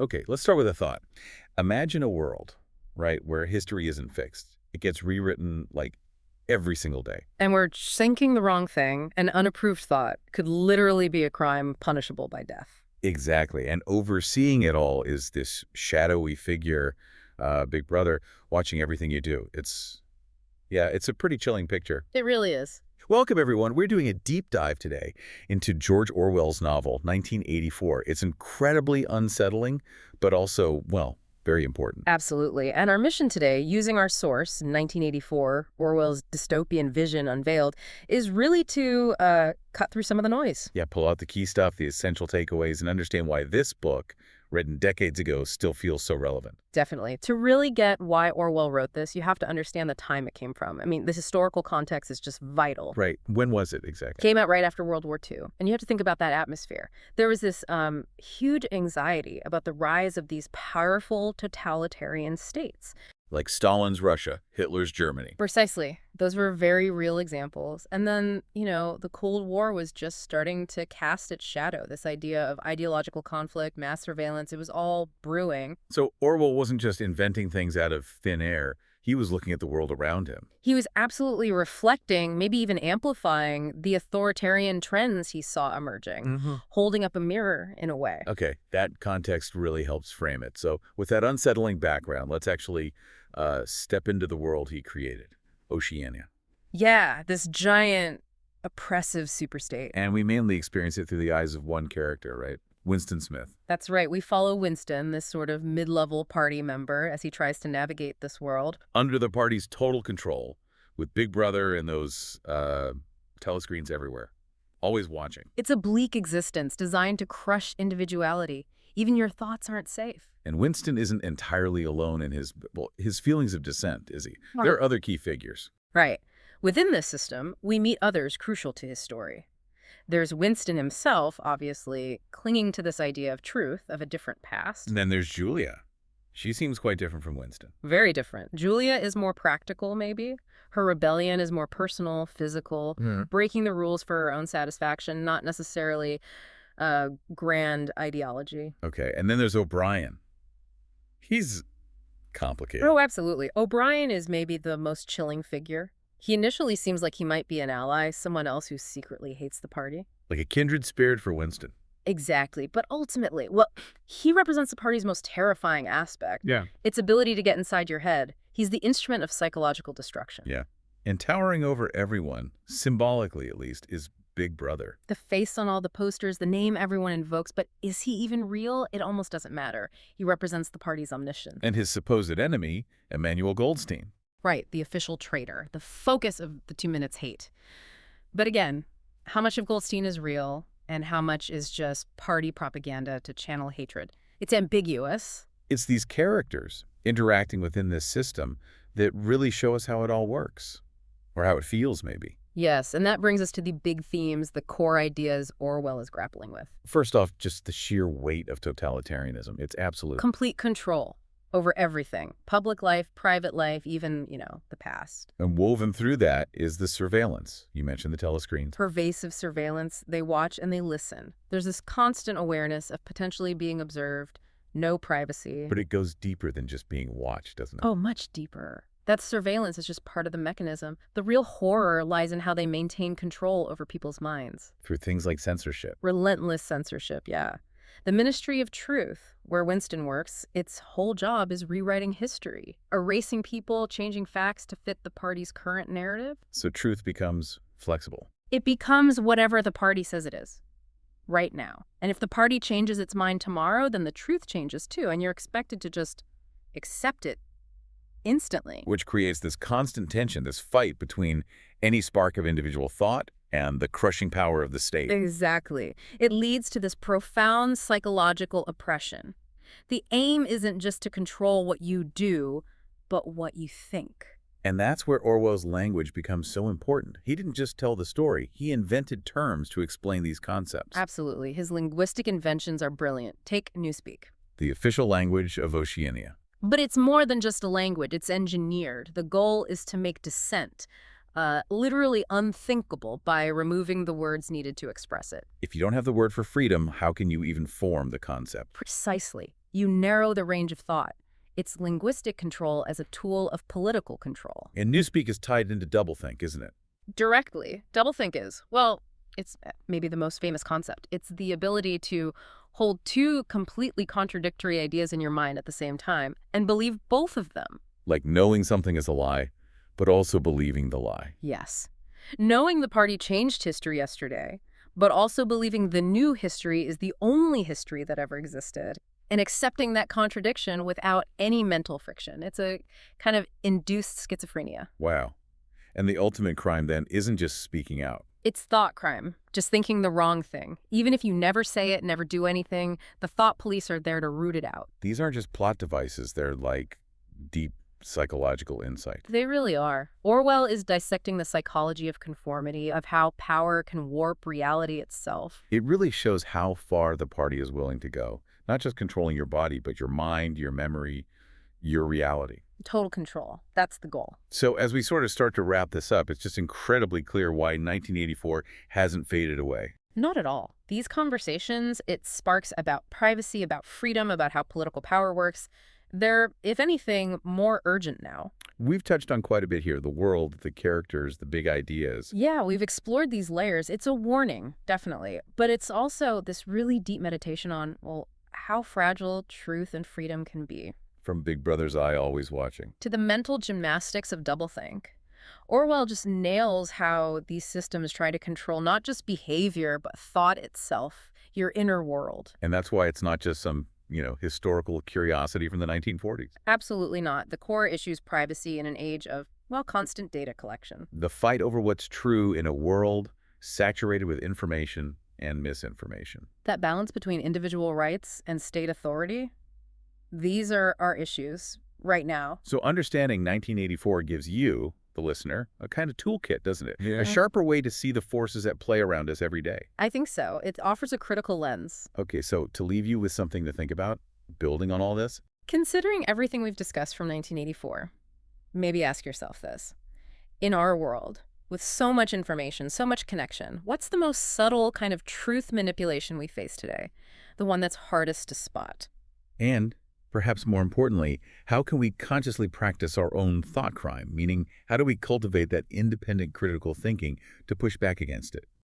Okay, let's start with a thought. Imagine a world, right, where history isn't fixed. It gets rewritten like every single day. And we're thinking the wrong thing. An unapproved thought could literally be a crime punishable by death. Exactly. And overseeing it all is this shadowy figure, Big Brother, watching everything you do. Yeah, it's a pretty chilling picture. It really is. Welcome, everyone. We're doing a deep dive today into George Orwell's novel, 1984. It's incredibly unsettling, but also, well, very important. Absolutely. And our mission today, using our source, 1984, Orwell's dystopian vision unveiled, is really to cut through some of the noise. Yeah, pull out the key stuff, the essential takeaways, and understand why this book, written decades ago, still feels so relevant. Definitely. To really get why Orwell wrote this, you have to understand the time it came from. I mean, the historical context is just vital. Right. When was it exactly? Came out right after World War II. And you have to think about that atmosphere. There was this huge anxiety about the rise of these powerful totalitarian states. Like Stalin's Russia, Hitler's Germany. Precisely. Those were very real examples. And then, the Cold War was just starting to cast its shadow. This idea of ideological conflict, mass surveillance, it was all brewing. So Orwell wasn't just inventing things out of thin air. He was looking at the world around him. He was absolutely reflecting, maybe even amplifying, the authoritarian trends he saw emerging, holding up a mirror in a way. Okay, that context really helps frame it. So with that unsettling background, let's actually step into the world he created, Oceania. Yeah, this giant, oppressive superstate. And we mainly experience it through the eyes of one character, right? Winston Smith. That's right. We follow Winston, this sort of mid-level party member, as he tries to navigate this world. Under the party's total control, with Big Brother and those telescreens everywhere, always watching. It's a bleak existence designed to crush individuality. Even your thoughts aren't safe. And Winston isn't entirely alone in his feelings of dissent, is he? Right. There are other key figures. Right. Within this system, we meet others crucial to his story. There's Winston himself, obviously, clinging to this idea of truth, of a different past. And then there's Julia. She seems quite different from Winston. Very different. Julia is more practical, maybe. Her rebellion is more personal, physical, breaking the rules for her own satisfaction, not necessarily grand ideology. Okay, and then there's O'Brien. He's complicated. Oh, absolutely. O'Brien is maybe the most chilling figure. He initially seems like he might be an ally, someone else who secretly hates the party. Like a kindred spirit for Winston. Exactly. But ultimately, well, he represents the party's most terrifying aspect. Yeah. Its ability to get inside your head. He's the instrument of psychological destruction. Yeah. And towering over everyone, symbolically at least, is Big Brother. The face on all the posters, the name everyone invokes, but is he even real? It almost doesn't matter. He represents the party's omniscience. And his supposed enemy, Emmanuel Goldstein. Right, the official traitor, the focus of the 2 minutes hate. But again, how much of Goldstein is real and how much is just party propaganda to channel hatred? It's ambiguous. It's these characters interacting within this system that really show us how it all works. Or how it feels, maybe. Yes, and that brings us to the big themes, the core ideas Orwell is grappling with. First off, just the sheer weight of totalitarianism. It's absolute. Complete control over everything. Public life, private life, even, the past. And woven through that is the surveillance. You mentioned the telescreens. Pervasive surveillance. They watch and they listen. There's this constant awareness of potentially being observed, no privacy. But it goes deeper than just being watched, doesn't it? Oh, much deeper. That surveillance is just part of the mechanism. The real horror lies in how they maintain control over people's minds. Through things like censorship. Relentless censorship, yeah. The Ministry of Truth, where Winston works, its whole job is rewriting history, erasing people, changing facts to fit the party's current narrative. So truth becomes flexible. It becomes whatever the party says it is, right now. And if the party changes its mind tomorrow, then the truth changes too, and you're expected to just accept it instantly. Which creates this constant tension, this fight between any spark of individual thought and the crushing power of the state. Exactly. It leads to this profound psychological oppression. The aim isn't just to control what you do, but what you think. And that's where Orwell's language becomes so important. He didn't just tell the story. He invented terms to explain these concepts. Absolutely. His linguistic inventions are brilliant. Take Newspeak. The official language of Oceania. But it's more than just a language. It's engineered. The goal is to make dissent literally unthinkable by removing the words needed to express it. If you don't have the word for freedom, how can you even form the concept? Precisely. You narrow the range of thought. It's linguistic control as a tool of political control. And newspeak is tied into doublethink, isn't it? Directly, doublethink is, well, it's maybe the most famous concept. It's the ability to hold two completely contradictory ideas in your mind at the same time and believe both of them. Like knowing something is a lie, but also believing the lie. Yes. Knowing the party changed history yesterday, but also believing the new history is the only history that ever existed, and accepting that contradiction without any mental friction. It's a kind of induced schizophrenia. Wow. And the ultimate crime then isn't just speaking out. It's thought crime, just thinking the wrong thing. Even if you never say it, never do anything, the thought police are there to root it out. These aren't just plot devices, they're like deep psychological insight. They really are. Orwell is dissecting the psychology of conformity, of how power can warp reality itself. It really shows how far the party is willing to go. Not just controlling your body, but your mind, your memory, your reality. Total control. That's the goal. So as we sort of start to wrap this up, it's just incredibly clear why 1984 hasn't faded away. Not at all. These conversations, it sparks about privacy, about freedom, about how political power works. They're, if anything, more urgent now. We've touched on quite a bit here, the world, the characters, the big ideas. Yeah, we've explored these layers. It's a warning, definitely. But it's also this really deep meditation on, well, how fragile truth and freedom can be. From Big Brother's eye, always watching. To the mental gymnastics of doublethink. Orwell just nails how these systems try to control not just behavior, but thought itself, your inner world. And that's why it's not just some, historical curiosity from the 1940s. Absolutely not. The core issue's privacy in an age of, well, constant data collection. The fight over what's true in a world saturated with information and misinformation. That balance between individual rights and state authority, these are our issues right now. So understanding 1984 gives you, the listener, a kind of toolkit, doesn't it? Yeah. A sharper way to see the forces at play around us every day. I think so. It offers a critical lens. Okay, so to leave you with something to think about, building on all this, Considering everything we've discussed from 1984, maybe ask yourself this. In our world, with so much information, so much connection, what's the most subtle kind of truth manipulation we face today? The one that's hardest to spot? and perhaps more importantly, how can we consciously practice our own thought crime? Meaning, how do we cultivate that independent critical thinking to push back against it?